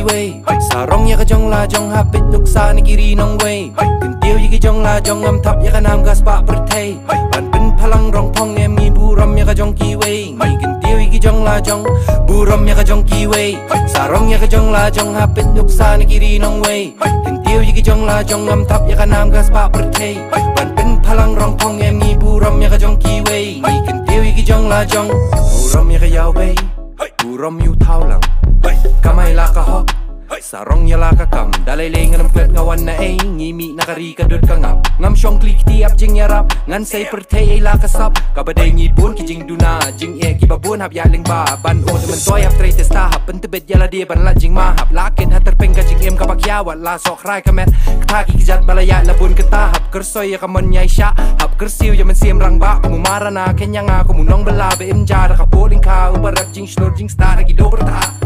กีเวสารองยากะจงลาจงฮับปิดลูกสาในกิรีนองเวกันเตียวยิกจงลาจงอำทับยากะนามกะสปะประเทศบันเป็นพลังรองพองมีบูรมยากะจงกีเวมีกันเตียวยิกจงลาจงบูรมยากะจงกีเวสารองยากะจงลาจงฮับปิดลูกสาในกิรีนองเวกันเตียวยิกจงลาจงอำทับยากะนามกะสปะประเทศบันเป็นพลังรองพองมีบูรมยากะจงกีเวมีกันเตียวยิกจงลาจงบูรมยากะยาวเวบูรมอยู่เท่าหลังkamay laka hok sarong ya laka kam dalay lengan ng pet ngawan na ay ngimi nakari ka dud ka ngap ngam syong klik tiap jing yarap ngan say pertay ay laka sap kabaday ngipon ki jing duna jing e kibabun hap yaling ba ban o temen toy hap tray testa hap pentebet yala dia ban la jing ma hap lakin hater peng ka jing em kapak yawat la sok rai kamet kataki kijat balaya labun kata hap kersoy ya kaman nyay sya hap kersiw ya men siem rang ba kumumara na kenya nga kumunong bala be im jara kapoling ka ubarap jing snor jing star gi do berta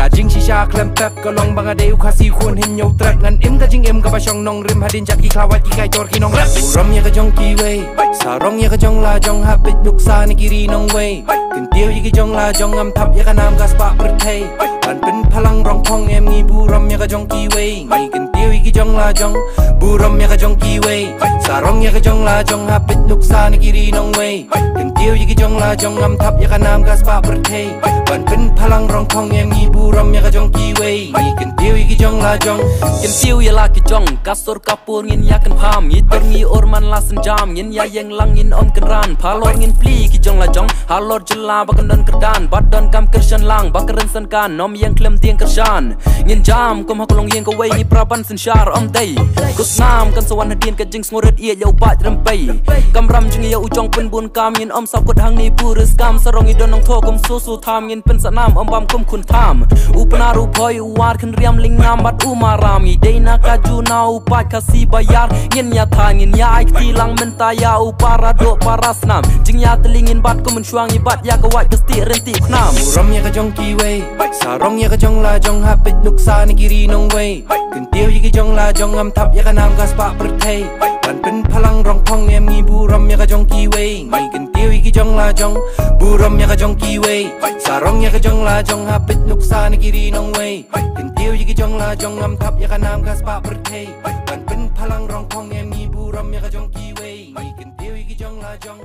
kajing shisha klem pep kalong banga deu khasi khun hin nyau trek ngan im kajing em ka basong nong rim hadin jat ki klawat ki kai tor ki nong rap ram ya ka jong ki we sarong ya ka jong la jong habit nuk sa ni kiri nong we tin tiu yi ki jong la jong am thap ya ka nam ka spa perthei ban pin phalang rong phong em ngi bu ram ya ka jong ki we ngi kin tiu yi ki jong la jong bu ram ya ka jong ki we sarong ya ka jong la jong habit nuk sa ni kiri nong we tin tiu yi ki jong la jong am thap ya ka nam ka spa perthei ban pin phalang rong phong em ngi bu ram ya ka jong ki we ngi kin tiu yi ki jong la jong kin tiu ya la ki jong kasur kapur ngin ya kan pham yi ter ngi orman la sen jam ngin ya yeng lang ngin om kan ran phalor ngin pli ki jong la jong halor jela ba kan don kerdan bat don kam kershan lang ba keren san kan nom yeng klem tieng kershan ngin jam kom hakolong yeng ko we ni praban sen shar om dei kus nam kan sawan hadin ka jing ngoret ia ya upat rempei kam ram jing ya ujong pen bun kam ngin om sap kut hang ni purus kam sarong i don nong tho kom su tham ngin pen sanam om bam kum kun tham upana ru boy uwar kan riam ling ngam bat umaram i deina ka ju na upat kasi bayar ngin ya tha ngin ya ai tilang menta ya upara do parasnam jing ya telingin bat ko men shuang i bat ya ka wat kesti renti knam ram ya ka jong ki we sarong ya ka jong la jong habit nuk sa ni kiri nong we kin tiu yi ki jong la jong am thap ya ka nam ka spa perthei ban pin phalang rong phong em ngi bu ram ya ka jong ki we ngi kin tiu yi ki jong la jong bu ram ya ka jong ki we sarong ya ka jong la jong habit nuk sa ni kiri nong we kin tiu yi ki jong la jong am thap ya ka nam ka spa perthei ban pin phalang rong phong em ngi bu ram ya ka jong ki we ngi kin tiu yi ki jong la jong